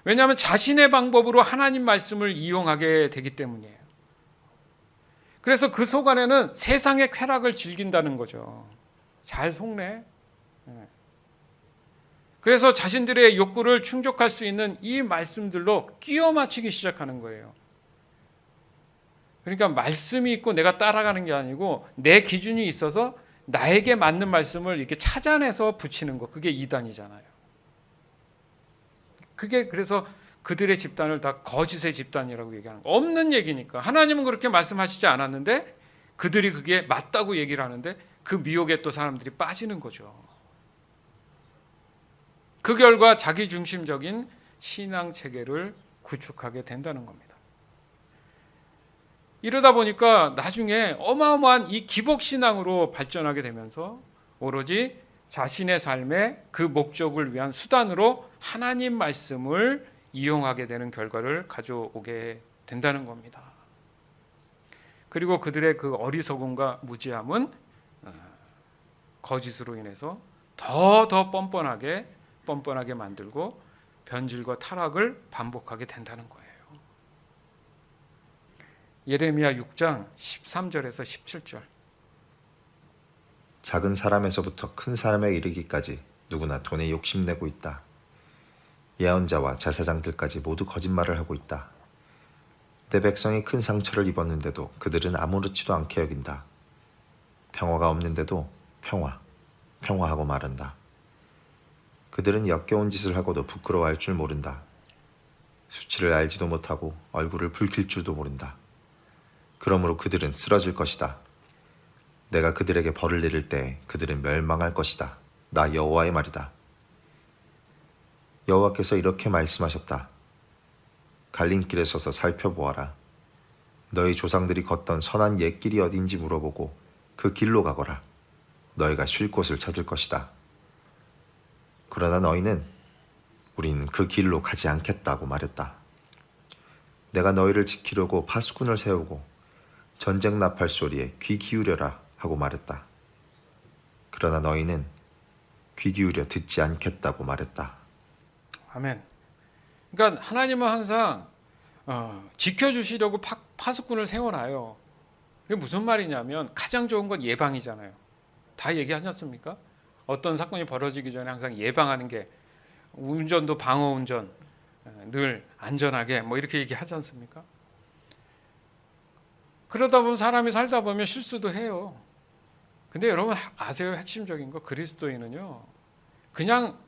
왜냐하면 자신의 방법으로 하나님 말씀을 이용하게 되기 때문이에요. 그래서 그 속 안에는 세상의 쾌락을 즐긴다는 거죠. 잘 속네. 그래서 자신들의 욕구를 충족할 수 있는 이 말씀들로 끼워 맞추기 시작하는 거예요. 그러니까 말씀이 있고 내가 따라가는 게 아니고 내 기준이 있어서 나에게 맞는 말씀을 이렇게 찾아내서 붙이는 거, 그게 이단이잖아요. 그게 그래서 그들의 집단을 다 거짓의 집단이라고 얘기하는 거. 없는 얘기니까. 하나님은 그렇게 말씀하시지 않았는데 그들이 그게 맞다고 얘기를 하는데 그 미혹에 또 사람들이 빠지는 거죠. 그 결과 자기중심적인 신앙 체계를 구축하게 된다는 겁니다. 이러다 보니까 나중에 어마어마한 이 기복신앙으로 발전하게 되면서 오로지 자신의 삶의 그 목적을 위한 수단으로 하나님 말씀을 이용하게 되는 결과를 가져오게 된다는 겁니다. 그리고 그들의 그 어리석음과 무지함은 거짓으로 인해서 더 뻔뻔하게 만들고 변질과 타락을 반복하게 된다는 거예요. 예레미야 6장 13절에서 17절. 작은 사람에서부터 큰 사람에 이르기까지 누구나 돈에 욕심내고 있다. 예언자와 제사장들까지 모두 거짓말을 하고 있다. 내 백성이 큰 상처를 입었는데도 그들은 아무렇지도 않게 여긴다. 평화가 없는데도 평화하고 말한다. 그들은 역겨운 짓을 하고도 부끄러워할 줄 모른다. 수치를 알지도 못하고 얼굴을 붉힐 줄도 모른다. 그러므로 그들은 쓰러질 것이다. 내가 그들에게 벌을 내릴 때 그들은 멸망할 것이다. 나 여호와의 말이다. 여호와께서 이렇게 말씀하셨다. 갈림길에 서서 살펴보아라. 너희 조상들이 걷던 선한 옛길이 어딘지 물어보고 그 길로 가거라. 너희가 쉴 곳을 찾을 것이다. 그러나 너희는 우리는 그 길로 가지 않겠다고 말했다. 내가 너희를 지키려고 파수꾼을 세우고 전쟁 나팔 소리에 귀 기울여라 하고 말했다. 그러나 너희는 귀 기울여 듣지 않겠다고 말했다. 아멘. 그러니까 하나님은 항상 지켜주시려고 파수꾼을 세워놔요. 그게 무슨 말이냐면 가장 좋은 건 예방이잖아요. 다 얘기하지 않습니까? 어떤 사건이 벌어지기 전에 항상 예방하는 게 운전도 방어운전, 늘 안전하게 뭐 이렇게 얘기하지 않습니까? 그러다 보면 사람이 살다 보면 실수도 해요. 근데 여러분 아세요? 핵심적인 거 그리스도인은요. 그냥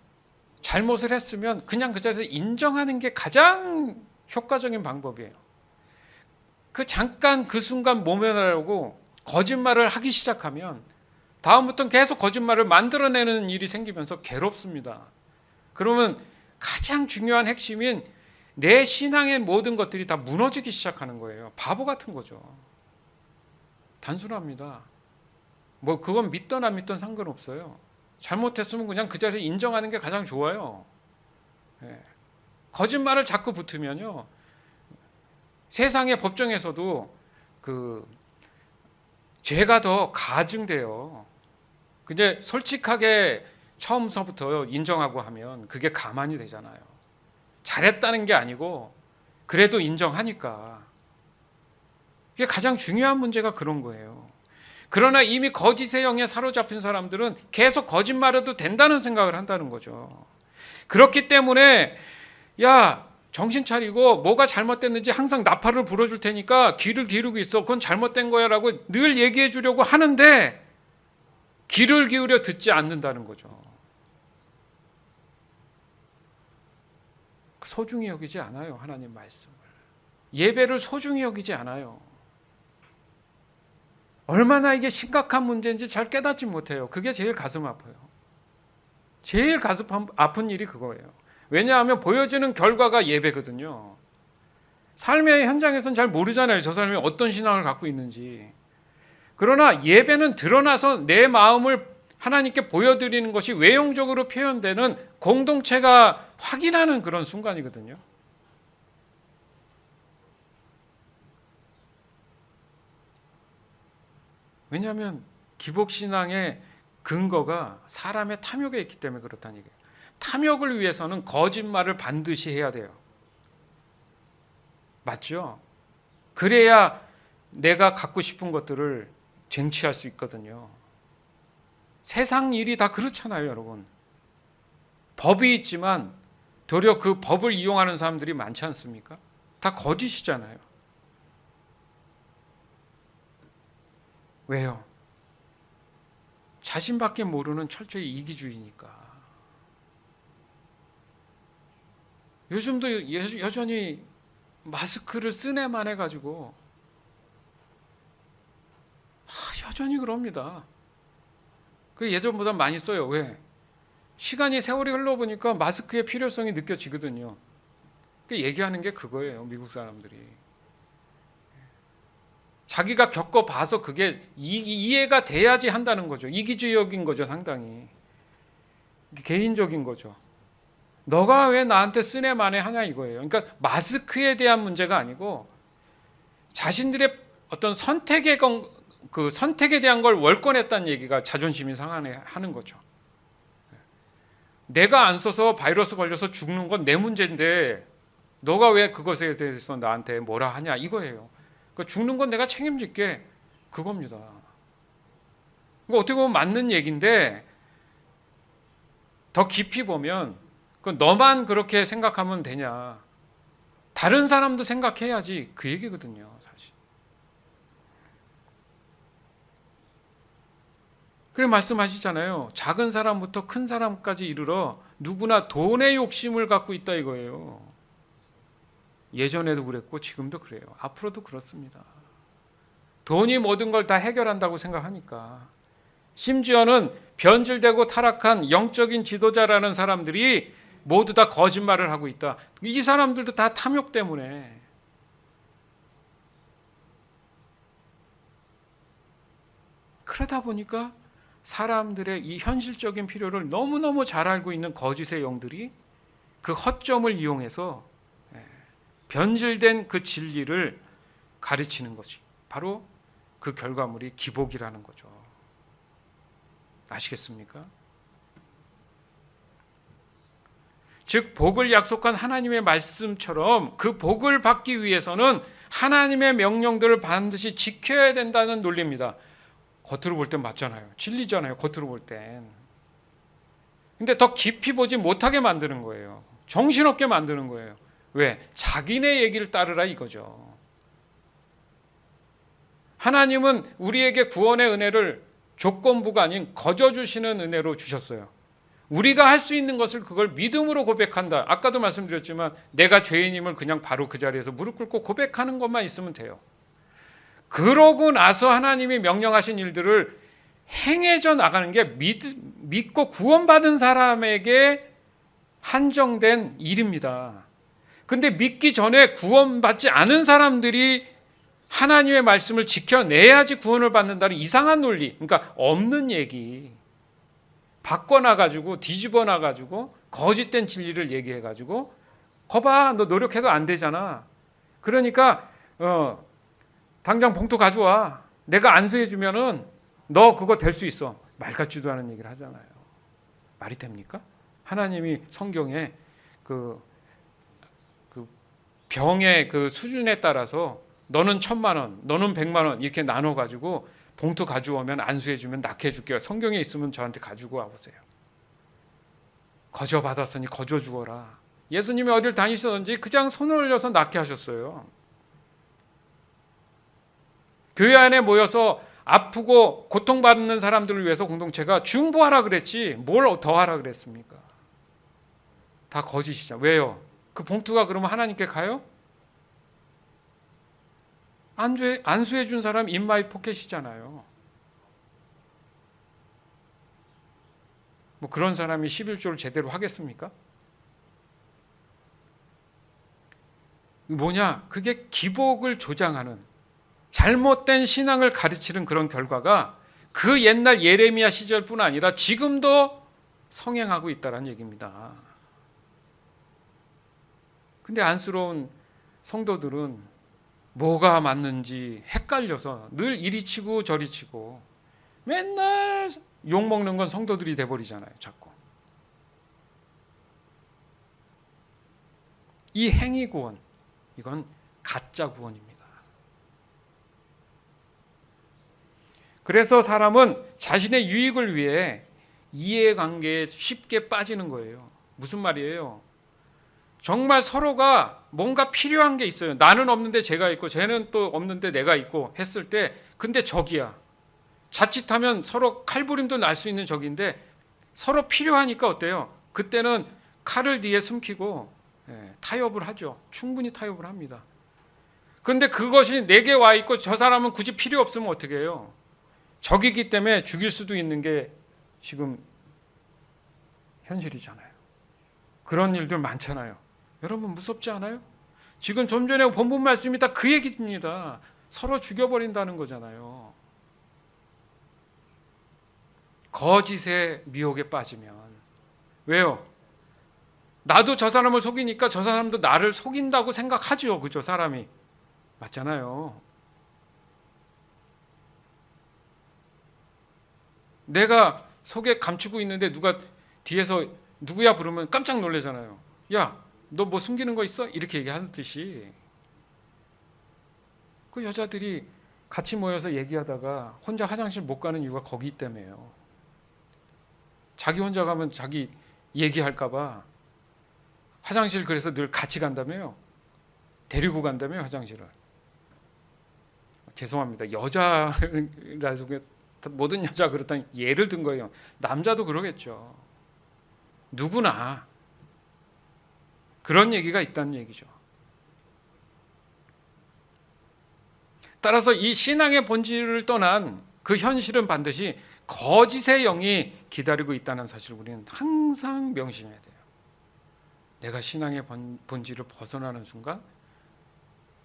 잘못을 했으면 그냥 그 자리에서 인정하는 게 가장 효과적인 방법이에요. 그 잠깐 그 순간 모면하려고 거짓말을 하기 시작하면 다음부터는 계속 거짓말을 만들어내는 일이 생기면서 괴롭습니다. 그러면 가장 중요한 핵심인 내 신앙의 모든 것들이 다 무너지기 시작하는 거예요. 바보 같은 거죠. 단순합니다. 뭐 그건 믿던 안 믿던 상관없어요. 잘못했으면 그냥 그 자리에서 인정하는 게 가장 좋아요. 거짓말을 자꾸 붙으면요. 세상의 법정에서도 그 죄가 더 가증돼요. 근데 솔직하게 처음서부터 인정하고 하면 그게 가만히 되잖아요. 잘했다는 게 아니고 그래도 인정하니까. 이게 가장 중요한 문제가 그런 거예요. 그러나 이미 거짓의 영에 사로잡힌 사람들은 계속 거짓말해도 된다는 생각을 한다는 거죠. 그렇기 때문에 야 정신 차리고 뭐가 잘못됐는지 항상 나팔을 불어줄 테니까 귀를 기울이고 있어. 그건 잘못된 거야 라고 늘 얘기해 주려고 하는데 귀를 기울여 듣지 않는다는 거죠. 소중히 여기지 않아요. 하나님 말씀을. 예배를 소중히 여기지 않아요. 얼마나 이게 심각한 문제인지 잘 깨닫지 못해요. 그게 제일 가슴 아파요. 제일 가슴 아픈 일이 그거예요. 왜냐하면 보여지는 결과가 예배거든요. 삶의 현장에서는 잘 모르잖아요. 저 사람이 어떤 신앙을 갖고 있는지. 그러나 예배는 드러나서 내 마음을 하나님께 보여드리는 것이 외형적으로 표현되는 공동체가 확인하는 그런 순간이거든요. 왜냐하면 기복신앙의 근거가 사람의 탐욕에 있기 때문에 그렇다는 얘기예요. 탐욕을 위해서는 거짓말을 반드시 해야 돼요. 맞죠? 그래야 내가 갖고 싶은 것들을 쟁취할 수 있거든요. 세상 일이 다 그렇잖아요, 여러분. 법이 있지만 도리어 그 법을 이용하는 사람들이 많지 않습니까? 다 거짓이잖아요. 왜요? 자신밖에 모르는 철저히 이기주의니까. 요즘도 여전히 마스크를 쓰네만 해가지고 여전히 그럽니다. 그 예전보다 많이 써요. 왜? 시간이 세월이 흘러보니까 마스크의 필요성이 느껴지거든요. 얘기하는 게 그거예요. 미국 사람들이. 자기가 겪어봐서 그게 이해가 돼야지 한다는 거죠. 이기주의적인 거죠, 상당히. 개인적인 거죠. 너가 왜 나한테 쓰네만에 하냐 이거예요. 그러니까 마스크에 대한 문제가 아니고 자신들의 어떤 선택에 대한 걸 월권했다는 얘기가 자존심이 상하네 하는 거죠. 내가 안 써서 바이러스 걸려서 죽는 건 내 문제인데 너가 왜 그것에 대해서 나한테 뭐라 하냐 이거예요. 그러니까 죽는 건 내가 책임질게 그겁니다. 그러니까 어떻게 보면 맞는 얘기인데 더 깊이 보면 너만 그렇게 생각하면 되냐. 다른 사람도 생각해야지 그 얘기거든요, 사실. 그래 말씀하시잖아요. 작은 사람부터 큰 사람까지 이르러 누구나 돈의 욕심을 갖고 있다 이거예요. 예전에도 그랬고 지금도 그래요. 앞으로도 그렇습니다. 돈이 모든 걸 다 해결한다고 생각하니까. 심지어는 변질되고 타락한 영적인 지도자라는 사람들이 모두 다 거짓말을 하고 있다. 이 사람들도 다 탐욕 때문에. 그러다 보니까 사람들의 이 현실적인 필요를 너무너무 잘 알고 있는 거짓의 영들이 그 허점을 이용해서 변질된 그 진리를 가르치는 것이 바로 그 결과물이 기복이라는 거죠. 아시겠습니까? 즉 복을 약속한 하나님의 말씀처럼 그 복을 받기 위해서는 하나님의 명령들을 반드시 지켜야 된다는 논리입니다. 겉으로 볼 땐 맞잖아요. 진리잖아요. 겉으로 볼 땐. 근데 더 깊이 보지 못하게 만드는 거예요. 정신없게 만드는 거예요. 왜? 자기네 얘기를 따르라 이거죠. 하나님은 우리에게 구원의 은혜를 조건부가 아닌 거저 주시는 은혜로 주셨어요. 우리가 할 수 있는 것을 그걸 믿음으로 고백한다. 아까도 말씀드렸지만 내가 죄인임을 그냥 바로 그 자리에서 무릎 꿇고 고백하는 것만 있으면 돼요. 그러고 나서 하나님이 명령하신 일들을 행해져 나가는 게 믿고 구원받은 사람에게 한정된 일입니다. 근데 믿기 전에 구원받지 않은 사람들이 하나님의 말씀을 지켜내야지 구원을 받는다는 이상한 논리, 그러니까 없는 얘기 바꿔놔가지고 뒤집어놔가지고 거짓된 진리를 얘기해가지고 거봐 너 노력해도 안 되잖아. 그러니까 당장 봉투 가져와. 내가 안수해주면은 너 그거 될 수 있어. 말 같지도 않은 얘기를 하잖아요. 말이 됩니까? 하나님이 성경에 그 병의 그 수준에 따라서 너는 1,000,000원, 너는 100,000원 이렇게 나눠가지고 봉투 가져오면 안수해주면 낫게 해줄게요. 성경에 있으면 저한테 가지고 와보세요. 거저 받았으니 거저 주어라. 예수님이 어딜 다니시던지 그냥 손을 올려서 낫게 하셨어요. 교회 안에 모여서 아프고 고통받는 사람들을 위해서 공동체가 중보하라 그랬지 뭘 더 하라 그랬습니까? 다 거짓이죠. 왜요? 그 봉투가 그러면 하나님께 가요? 안수해 준 사람 인마이 포켓이잖아요. 뭐 그런 사람이 11조를 제대로 하겠습니까? 뭐냐? 그게 기복을 조장하는 잘못된 신앙을 가르치는 그런 결과가 그 옛날 예레미야 시절뿐 아니라 지금도 성행하고 있다는 얘기입니다. 근데 안쓰러운 성도들은 뭐가 맞는지 헷갈려서 늘 이리 치고 저리 치고 맨날 욕먹는 건 성도들이 돼버리잖아요. 자꾸. 이 행위 구원, 이건 가짜 구원입니다. 그래서 사람은 자신의 유익을 위해 이해관계에 쉽게 빠지는 거예요. 무슨 말이에요? 정말 서로가 뭔가 필요한 게 있어요. 나는 없는데 쟤가 있고 쟤는 또 없는데 내가 있고 했을 때 근데 적이야. 자칫하면 서로 칼부림도 날 수 있는 적인데 서로 필요하니까 어때요? 그때는 칼을 뒤에 숨기고 타협을 하죠. 충분히 타협을 합니다. 그런데 그것이 내게 와 있고 저 사람은 굳이 필요 없으면 어떻게 해요? 적이기 때문에 죽일 수도 있는 게 지금 현실이잖아요. 그런 일들 많잖아요. 여러분 무섭지 않아요? 지금 좀 전에 본문 말씀이 다 그 얘기입니다. 서로 죽여버린다는 거잖아요. 거짓의 미혹에 빠지면. 왜요? 나도 저 사람을 속이니까 저 사람도 나를 속인다고 생각하죠. 그죠? 사람이. 맞잖아요. 내가 속에 감추고 있는데 누가 뒤에서 누구야 부르면 깜짝 놀라잖아요. 야, 너 뭐 숨기는 거 있어? 이렇게 얘기하는 듯이. 그 여자들이 같이 모여서 얘기하다가 혼자 화장실 못 가는 이유가 거기 때문에요. 자기 혼자 가면 자기 얘기할까 봐 화장실 그래서 늘 같이 간다며요. 데리고 간다며요, 화장실을. 죄송합니다. 여자라서 모든 여자 그렇다니 예를 든 거예요. 남자도 그러겠죠. 누구나 그런 얘기가 있다는 얘기죠. 따라서 이 신앙의 본질을 떠난 그 현실은 반드시 거짓의 영이 기다리고 있다는 사실을 우리는 항상 명심해야 돼요. 내가 신앙의 본질을 벗어나는 순간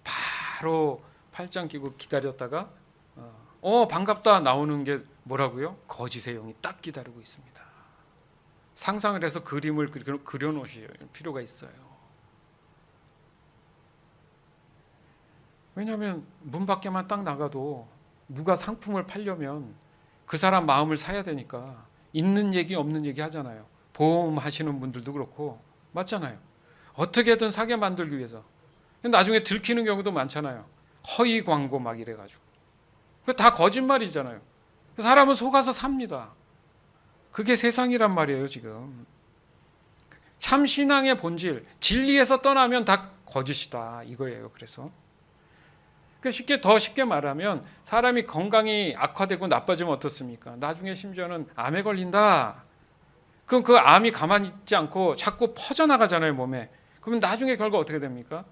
바로 팔짱 끼고 기다렸다가 반갑다 나오는 게 뭐라고요? 거짓의 영이 딱 기다리고 있습니다. 상상을 해서 그림을 그려놓으실 필요가 있어요. 왜냐하면 문 밖에만 딱 나가도 누가 상품을 팔려면 그 사람 마음을 사야 되니까 있는 얘기 없는 얘기 하잖아요. 보험 하시는 분들도 그렇고 맞잖아요. 어떻게든 사게 만들기 위해서. 나중에 들키는 경우도 많잖아요. 허위 광고 막 이래가지고. 그거 다 거짓말이잖아요. 사람은 속아서 삽니다. 그게 세상이란 말이에요, 지금. 참 신앙의 본질, 진리에서 떠나면 다 거짓이다 이거예요. 그래서 더 쉽게 말하면 사람이 건강이 악화되고 나빠지면 어떻습니까? 나중에 심지어는 암에 걸린다. 그럼 그 암이 가만히 있지 않고 자꾸 퍼져나가잖아요, 몸에. 그러면 나중에 결과 어떻게 됩니까?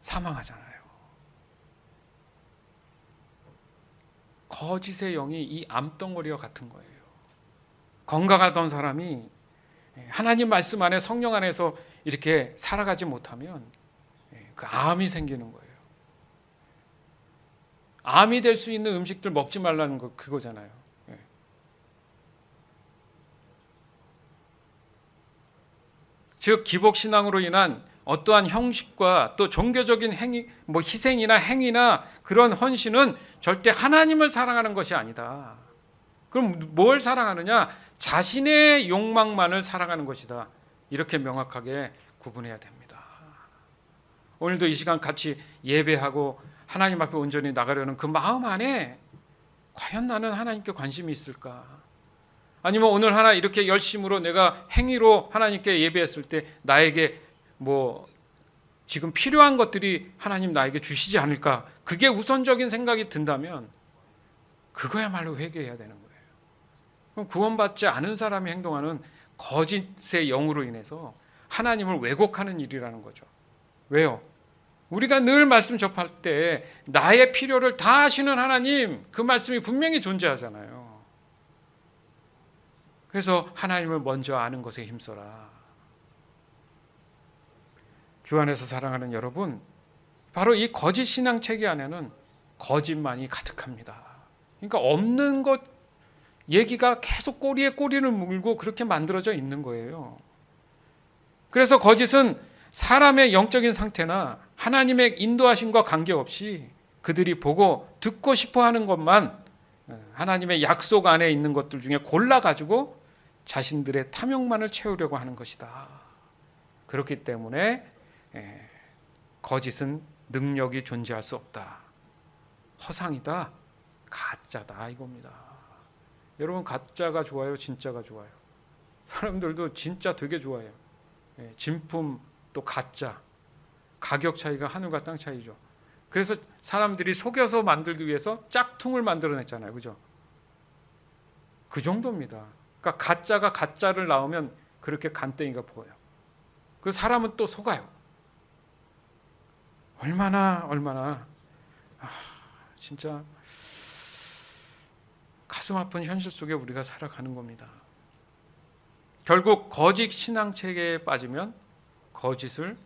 사망하잖아요. 거짓의 영이 이 암덩어리와 같은 거예요. 건강하던 사람이 하나님 말씀 안에 성령 안에서 이렇게 살아가지 못하면 그 암이 생기는 거예요. 암이 될 수 있는 음식들 먹지 말라는 거 그거잖아요. 즉 기복신앙으로 인한 어떠한 형식과 또 종교적인 행위, 희생이나 행위나 그런 헌신은 절대 하나님을 사랑하는 것이 아니다. 그럼 뭘 사랑하느냐? 자신의 욕망만을 사랑하는 것이다. 이렇게 명확하게 구분해야 됩니다. 오늘도 이 시간 같이 예배하고 하나님 앞에 온전히 나가려는 그 마음 안에 과연 나는 하나님께 관심이 있을까? 아니면 오늘 하나 이렇게 열심으로 내가 행위로 하나님께 예배했을 때 나에게 지금 필요한 것들이 하나님 나에게 주시지 않을까? 그게 우선적인 생각이 든다면 그거야말로 회개해야 되는 거예요. 그럼 구원받지 않은 사람이 행동하는 거짓의 영으로 인해서 하나님을 왜곡하는 일이라는 거죠. 왜요? 우리가 늘 말씀 접할 때 나의 필요를 다 아시는 하나님, 그 말씀이 분명히 존재하잖아요. 그래서 하나님을 먼저 아는 것에 힘써라. 주 안에서 사랑하는 여러분, 바로 이 거짓 신앙 체계 안에는 거짓만이 가득합니다. 그러니까 없는 것 얘기가 계속 꼬리에 꼬리를 물고 그렇게 만들어져 있는 거예요. 그래서 거짓은 사람의 영적인 상태나 하나님의 인도하심과 관계없이 그들이 보고 듣고 싶어 하는 것만, 하나님의 약속 안에 있는 것들 중에 골라가지고 자신들의 탐욕만을 채우려고 하는 것이다. 그렇기 때문에 거짓은 능력이 존재할 수 없다. 허상이다. 가짜다 이겁니다. 여러분, 가짜가 좋아요? 진짜가 좋아요? 사람들도 진짜 되게 좋아해요. 진품 또 가짜, 가격 차이가 하늘과 땅 차이죠. 그래서 사람들이 속여서 만들기 위해서 짝퉁을 만들어냈잖아요. 그죠? 그 정도입니다. 그러니까 가짜가 가짜를 낳으면 그렇게 간땡이가 보여요. 그 사람은 또 속아요. 얼마나 진짜 가슴 아픈 현실 속에 우리가 살아가는 겁니다. 결국 거짓 신앙 체계에 빠지면 거짓을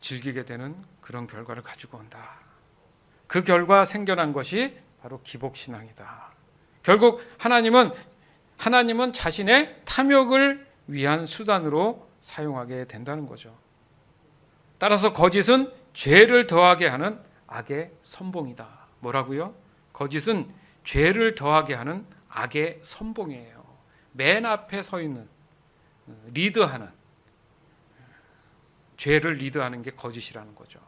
즐기게 되는 그런 결과를 가지고 온다. 그 결과 생겨난 것이 바로 기복신앙이다. 결국 하나님은 자신의 탐욕을 위한 수단으로 사용하게 된다는 거죠. 따라서 거짓은 죄를 더하게 하는 악의 선봉이다. 뭐라고요? 거짓은 죄를 더하게 하는 악의 선봉이에요. 맨 앞에 서 있는, 리드하는, 죄를 리드하는 게 거짓이라는 거죠.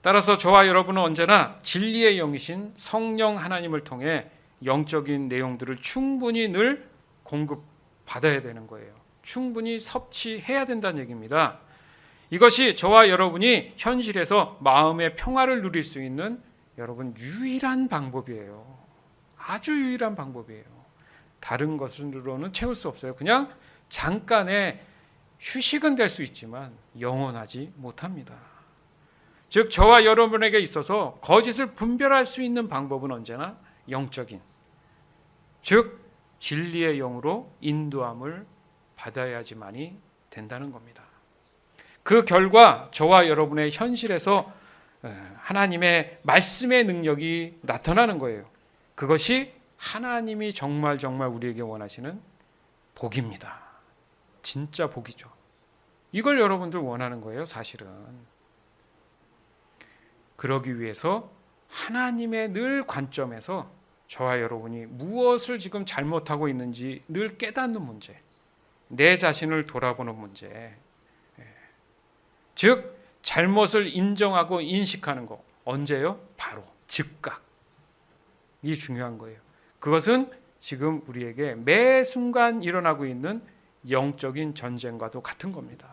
따라서 저와 여러분은 언제나 진리의 영이신 성령 하나님을 통해 영적인 내용들을 충분히 늘 공급받아야 되는 거예요. 충분히 섭취해야 된다는 얘기입니다. 이것이 저와 여러분이 현실에서 마음의 평화를 누릴 수 있는 여러분 유일한 방법이에요. 아주 유일한 방법이에요. 다른 것으로는 채울 수 없어요. 그냥 잠깐의 휴식은 될 수 있지만 영원하지 못합니다. 즉 저와 여러분에게 있어서 거짓을 분별할 수 있는 방법은 언제나 영적인, 즉 진리의 영으로 인도함을 받아야지만이 된다는 겁니다. 그 결과 저와 여러분의 현실에서 하나님의 말씀의 능력이 나타나는 거예요. 그것이 하나님이 정말 우리에게 원하시는 복입니다. 진짜 복이죠. 이걸 여러분들 원하는 거예요, 사실은. 그러기 위해서 하나님의 늘 관점에서 저와 여러분이 무엇을 지금 잘못하고 있는지 늘 깨닫는 문제, 내 자신을 돌아보는 문제, 즉 잘못을 인정하고 인식하는 거. 언제요? 바로 즉각. 이 중요한 거예요. 그것은 지금 우리에게 매 순간 일어나고 있는 영적인 전쟁과도 같은 겁니다.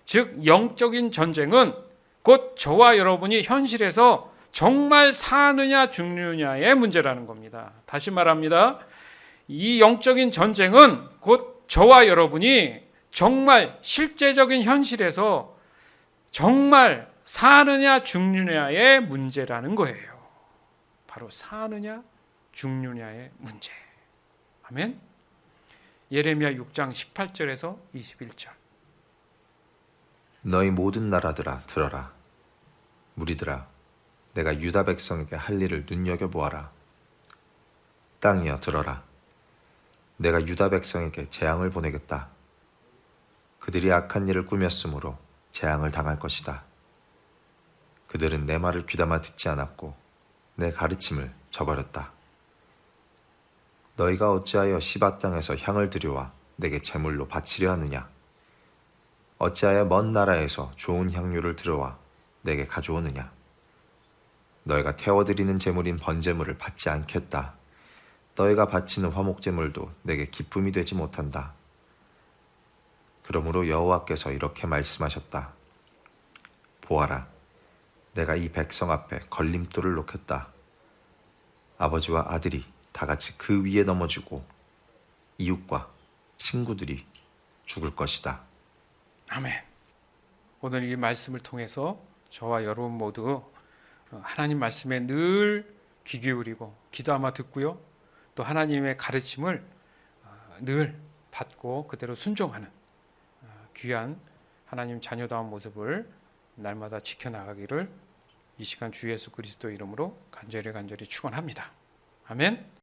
즉 영적인 전쟁은 곧 저와 여러분이 현실에서 정말 사느냐 죽느냐의 문제라는 겁니다. 다시 말합니다. 이 영적인 전쟁은 곧 저와 여러분이 정말 실제적인 현실에서 정말 사느냐 죽느냐의 문제라는 거예요. 바로 사느냐 죽느냐의 문제. 아멘. 예레미야 6장 18절에서 21절. 너희 모든 나라들아 들어라. 무리들아 내가 유다 백성에게 할 일을 눈여겨보아라. 땅이여 들어라. 내가 유다 백성에게 재앙을 보내겠다. 그들이 악한 일을 꾸몄으므로 재앙을 당할 것이다. 그들은 내 말을 귀담아 듣지 않았고 내 가르침을 저버렸다. 너희가 어찌하여 시바 땅에서 향을 들여와 내게 제물로 바치려 하느냐? 어찌하여 먼 나라에서 좋은 향료를 들여와 내게 가져오느냐? 너희가 태워드리는 제물인 번제물을 받지 않겠다. 너희가 바치는 화목제물도 내게 기쁨이 되지 못한다. 그러므로 여호와께서 이렇게 말씀하셨다. 보아라, 내가 이 백성 앞에 걸림돌을 놓겠다. 아버지와 아들이 다 같이 그 위에 넘어지고 이웃과 친구들이 죽을 것이다. 아멘. 오늘 이 말씀을 통해서 저와 여러분 모두 하나님 말씀에 늘 귀 기울이고 기도하며 듣고요. 또 하나님의 가르침을 늘 받고 그대로 순종하는 귀한 하나님 자녀다운 모습을 날마다 지켜나가기를 이 시간 주 예수 그리스도 이름으로 간절히 축원합니다. 아멘.